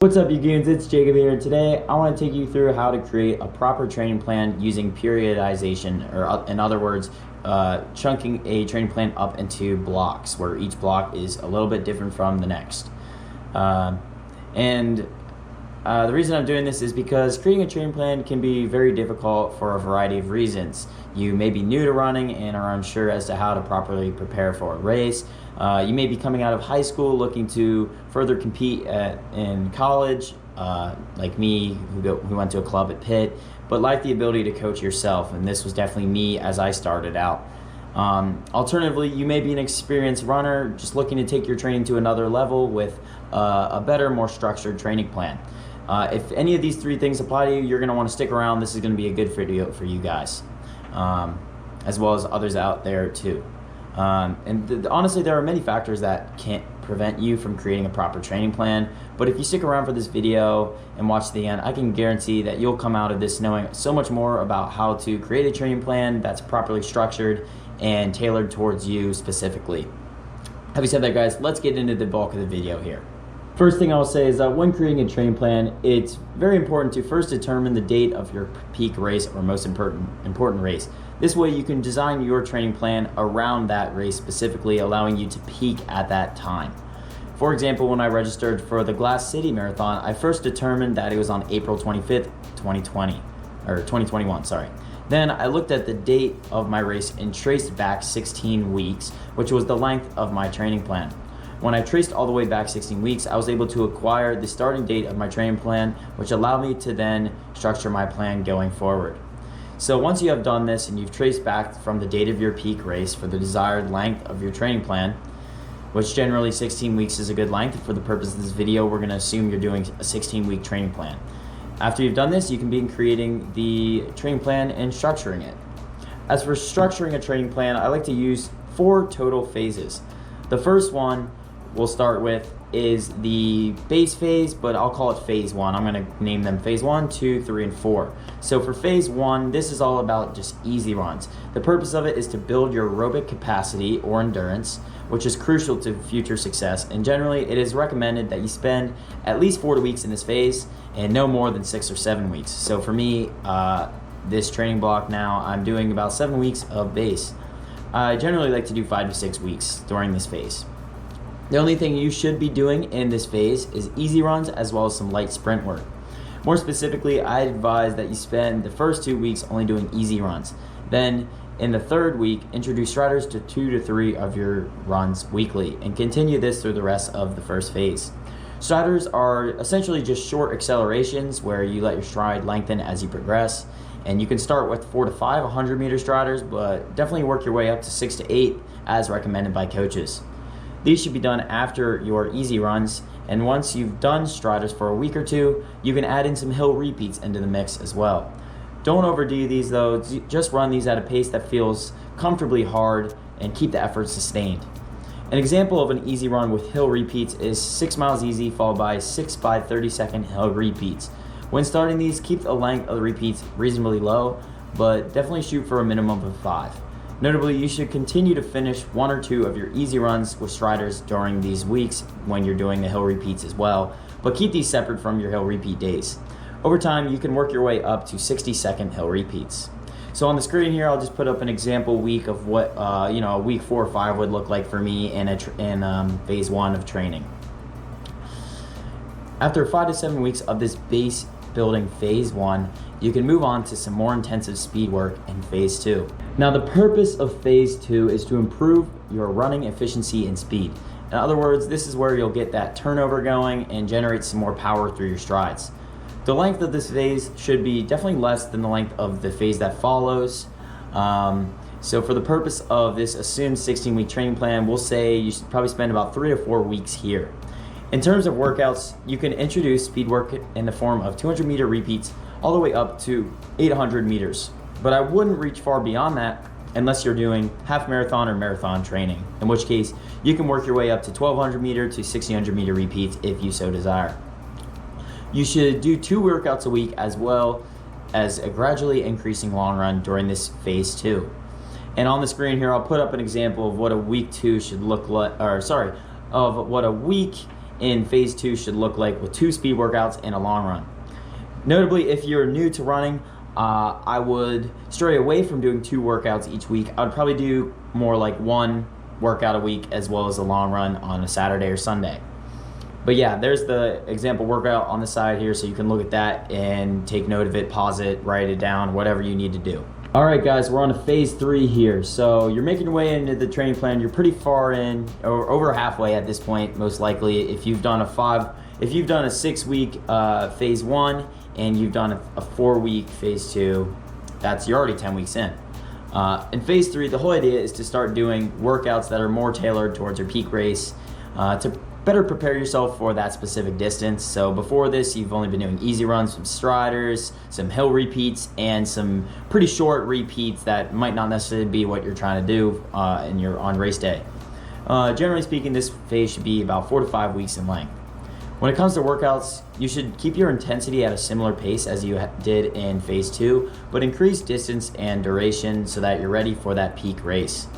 What's up, you goons? It's Jacob here. Today I want to take you through how to create a proper training plan using periodization, or in other words, chunking a training plan up into blocks where each block is a little bit different from the next. The reason I'm doing this is because creating a training plan can be very difficult for a variety of reasons. You may be new to running and are unsure as to how to properly prepare for a race. You may be coming out of high school looking to further compete in college, like me, who went to a club at Pitt, but lack the ability to coach yourself, and this was definitely me as I started out. Alternatively, you may be an experienced runner just looking to take your training to another level with a better, more structured training plan. If any of these three things apply to you, you're going to want to stick around. This is going to be a good video for you guys, as well as others out there too. Honestly, there are many factors that can't prevent you from creating a proper training plan, but if you stick around for this video and watch to the end, I can guarantee that you'll come out of this knowing so much more about how to create a training plan that's properly structured and tailored towards you specifically. Having said that, guys, let's get into the bulk of the video here. First thing I'll say is that when creating a training plan, it's very important to first determine the date of your peak race or most important race. This way you can design your training plan around that race specifically, allowing you to peak at that time. For example, when I registered for the Glass City Marathon, I first determined that it was on April 25th, 2021, sorry. Then I looked at the date of my race and traced back 16 weeks, which was the length of my training plan. When I traced all the way back 16 weeks, I was able to acquire the starting date of my training plan, which allowed me to then structure my plan going forward. So once you have done this and you've traced back from the date of your peak race for the desired length of your training plan, which generally 16 weeks is a good length. For the purpose of this video, we're going to assume you're doing a 16-week training plan. After you've done this, you can begin creating the training plan and structuring it. As for structuring a training plan, I like to use 4 total phases. The first one we'll start with is the base phase, but I'll call it phase 1. I'm going to name them phase 1, 2, 3, and 4. So for phase 1, this is all about just easy runs. The purpose of it is to build your aerobic capacity or endurance, which is crucial to future success. And generally, it is recommended that you spend at least 4 weeks in this phase and no more than 6 or 7 weeks. So for me, this training block now, I'm doing about 7 weeks of base. I generally like to do 5 to 6 weeks during this phase. The only thing you should be doing in this phase is easy runs as well as some light sprint work. More specifically, I advise that you spend the first 2 weeks only doing easy runs. Then in the third week, introduce striders to 2 to 3 of your runs weekly and continue this through the rest of the first phase. Striders are essentially just short accelerations where you let your stride lengthen as you progress. And you can start with 4 to 5 100-meter striders, but definitely work your way up to 6 to 8 as recommended by coaches. These should be done after your easy runs, and once you've done striders for a week or 2, you can add in some hill repeats into the mix as well. Don't overdo these though, just run these at a pace that feels comfortably hard and keep the effort sustained. An example of an easy run with hill repeats is 6 miles easy followed by 6 by 30-second hill repeats. When starting these, keep the length of the repeats reasonably low, but definitely shoot for a minimum of 5. Notably, you should continue to finish 1 or 2 of your easy runs with striders during these weeks when you're doing the hill repeats as well, but keep these separate from your hill repeat days. Over time, you can work your way up to 60-second hill repeats. So on the screen here, I'll just put up an example week of what a week 4 or 5 would look like for me in phase 1 of training. After 5 to 7 weeks of this base building phase 1, you can move on to some more intensive speed work in phase 2. Now, the purpose of phase 2 is to improve your running efficiency and speed. In other words, this is where you'll get that turnover going and generate some more power through your strides. The length of this phase should be definitely less than the length of the phase that follows. So for the purpose of this assumed 16-week training plan, we'll say you should probably spend about 3 to 4 weeks here. In terms of workouts, you can introduce speed work in the form of 200-meter repeats all the way up to 800 meters. But I wouldn't reach far beyond that unless you're doing half marathon or marathon training, in which case you can work your way up to 1200-meter to 1600-meter repeats if you so desire. You should do 2 workouts a week as well as a gradually increasing long run during this phase 2. And on the screen here, I'll put up an example of what a week 2 should look like, of what a week in phase 2 should look like with 2 speed workouts and a long run. Notably, if you're new to running, I would stray away from doing 2 workouts each week. I would probably do more like 1 workout a week as well as a long run on a Saturday or Sunday. But yeah, there's the example workout on the side here, so you can look at that and take note of it, pause it, write it down, whatever you need to do. All right, guys, we're on to phase 3 here. So you're making your way into the training plan. You're pretty far in, or over halfway at this point, most likely. If you've done a 6-week phase 1 and you've done a 4-week phase 2, you're already 10 weeks in. In phase 3, the whole idea is to start doing workouts that are more tailored towards your peak race to better prepare yourself for that specific distance. So before this, you've only been doing easy runs, some striders, some hill repeats, and some pretty short repeats that might not necessarily be what you're trying to do on race day. Generally speaking, this phase should be about 4 to 5 weeks in length. When it comes to workouts, you should keep your intensity at a similar pace as you did in phase 2, but increase distance and duration so that you're ready for that peak race.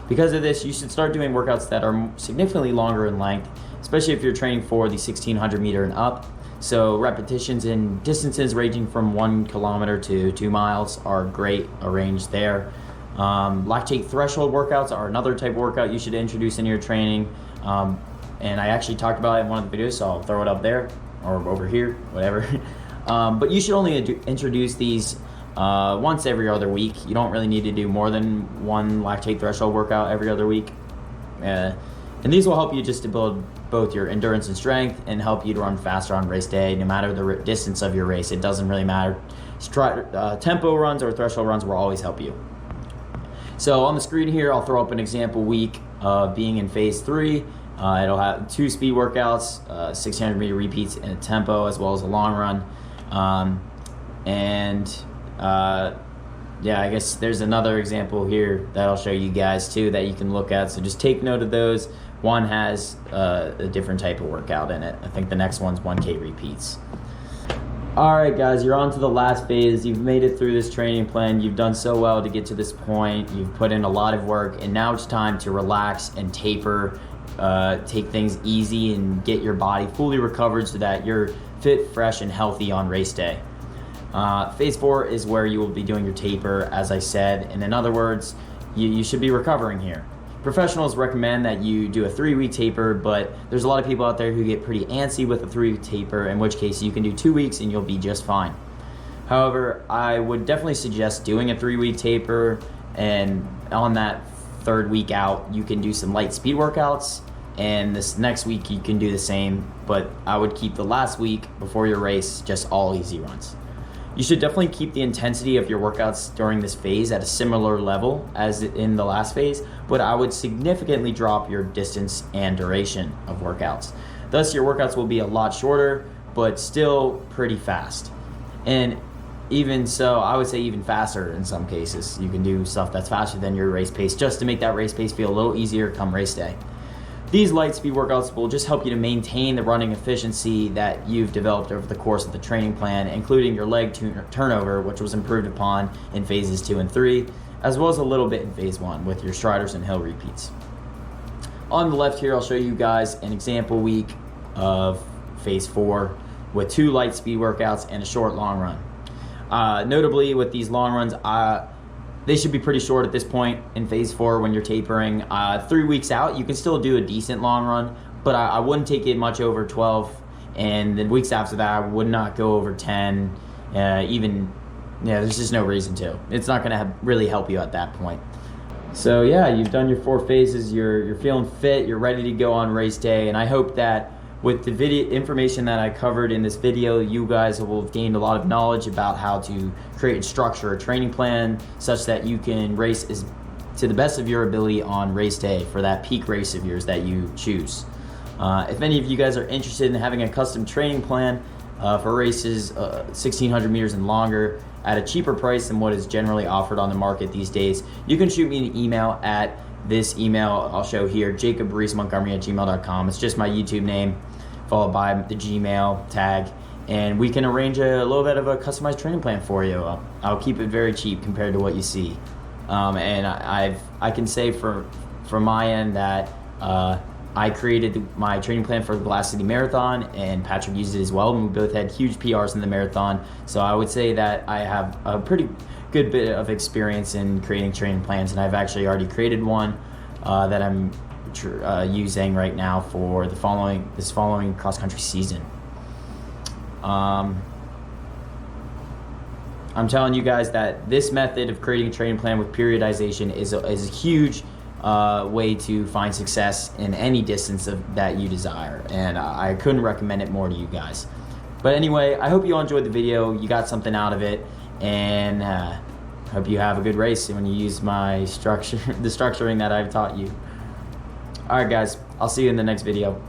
Because of this, you should start doing workouts that are significantly longer in length, especially if you're training for the 1600 meter and up. So repetitions in distances ranging from 1 kilometer to 2 miles are great, a range there. Lactate threshold workouts are another type of workout you should introduce in your training. And I actually talked about it in one of the videos, so I'll throw it up there or over here, whatever. But you should only introduce these once every other week. You don't really need to do more than 1 lactate threshold workout every other week. And these will help you just to build both your endurance and strength and help you to run faster on race day, no matter the distance of your race. It doesn't really matter. Tempo runs or threshold runs will always help you. So on the screen here, I'll throw up an example week of being in phase 3. It'll have 2 speed workouts, 600 meter repeats, and a tempo, as well as a long run. Yeah, I guess there's another example here that I'll show you guys too that you can look at. So just take note of those. One has a different type of workout in it. I think the next one's 1K repeats. All right, guys, you're on to the last phase. You've made it through this training plan. You've done so well to get to this point. You've put in a lot of work, and now it's time to relax and taper, take things easy, and get your body fully recovered so that you're fit, fresh, and healthy on race day. Phase 4 is where you will be doing your taper, as I said, and in other words, you should be recovering here. Professionals recommend that you do a 3-week taper, but there's a lot of people out there who get pretty antsy with a 3-week taper, in which case you can do 2 weeks and you'll be just fine. However, I would definitely suggest doing a 3-week taper, and on that 3rd week out, you can do some light speed workouts, and this next week you can do the same, but I would keep the last week before your race just all easy runs. You should definitely keep the intensity of your workouts during this phase at a similar level as in the last phase, but I would significantly drop your distance and duration of workouts. Thus, your workouts will be a lot shorter, but still pretty fast. And even so, I would say even faster in some cases. You can do stuff that's faster than your race pace just to make that race pace feel a little easier come race day. These light speed workouts will just help you to maintain the running efficiency that you've developed over the course of the training plan, including your leg turnover, which was improved upon in phases 2 and 3, as well as a little bit in phase 1 with your striders and hill repeats. On the left here, I'll show you guys an example week of phase 4 with 2 light speed workouts and a short long run. Notably, with these long runs, they should be pretty short at this point in phase 4 when you're tapering. 3 weeks out, you can still do a decent long run, but I wouldn't take it much over 12. And the weeks after that, I would not go over 10. There's just no reason to. It's not gonna really help you at that point. So yeah, you've done your 4 phases. You're feeling fit. You're ready to go on race day. And I hope that with the video information that I covered in this video, you guys will have gained a lot of knowledge about how to create and structure a training plan such that you can race to the best of your ability on race day for that peak race of yours that you choose. If any of you guys are interested in having a custom training plan for races 1600 meters and longer at a cheaper price than what is generally offered on the market these days, you can shoot me an email at this email I'll show here, jacobreesmontgomery@gmail.com. It's just my YouTube name followed by the Gmail tag, and we can arrange a little bit of a customized training plan for you. I'll keep it very cheap compared to what you see. And I can say from my end that I created my training plan for the Blast City Marathon, and Patrick used it as well, and we both had huge PRs in the marathon. So I would say that I have a pretty good bit of experience in creating training plans, and I've actually already created one that I'm using right now for this following cross-country season. I'm telling you guys that this method of creating a training plan with periodization is a huge way to find success in any distance that you desire, and I couldn't recommend it more to you guys. But anyway, I hope you all enjoyed the video, you got something out of it, and hope you have a good race when you use my the structuring that I've taught you. Alright guys, I'll see you in the next video.